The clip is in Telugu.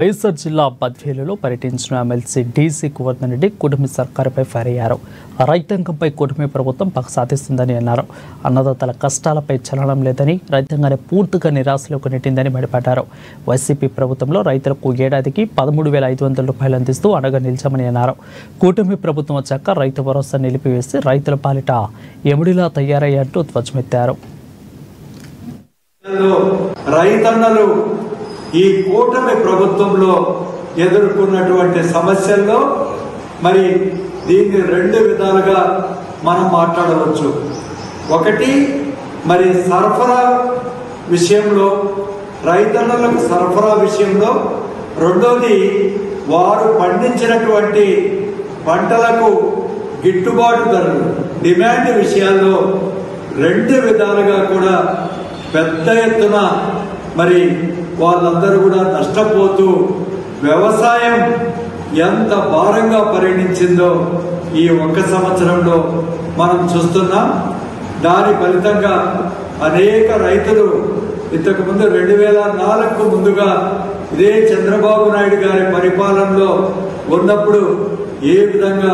వైఎస్ఆర్ జిల్లా బద్వేలులో పర్యటించిన ఎమ్మెల్సీ డీసీ గోవర్ధన్ రెడ్డి కూటమి సర్కారుపై ఫైర్ అయ్యారు. రైతాంగంపై కూటమి ప్రభుత్వం పగ సాధిస్తుందని అన్నారు. అన్నదాతల కష్టాలపై చలనం లేదని, రైతాంగాన్ని పూర్తిగా నిరాశలోకి నెట్టిందని మండిపడ్డారు. వైసీపీ ప్రభుత్వంలో రైతులకు ఏడాదికి 13,500 రూపాయలు అందిస్తూ అండగా నిలిచామని అన్నారు. కూటమి ప్రభుత్వం వచ్చాక రైతు భరోసా నిలిపివేసి రైతుల పాలిట ఎముడిలా తయారయ్యారంటూ ధ్వజమెత్తారు. రైతన్నలు ఈ కూటమి ప్రభుత్వంలో ఎదుర్కొన్నటువంటి సమస్యల్లో మరి దీన్ని రెండు విధాలుగా మనం మాట్లాడవచ్చు. ఒకటి మరి సరఫరా విషయంలో, రైతన్నలకు సరఫరా విషయంలో. రెండోది వారు పండించినటువంటి పంటలకు గిట్టుబాటు ధరలు, డిమాండ్ విషయాల్లో రెండు విధాలుగా కూడా పెద్ద ఎత్తున మరి వాళ్ళందరూ కూడా నష్టపోతూ వ్యవసాయం ఎంత భారంగా పరిగణించిందో ఈ ఒక్క సంవత్సరంలో మనం చూస్తున్నాం. దాని ఫలితంగా అనేక రైతులు ఇంతకుముందు 2004కు ముందుగా ఇదే చంద్రబాబు నాయుడు గారి పరిపాలనలో ఉన్నప్పుడు ఏ విధంగా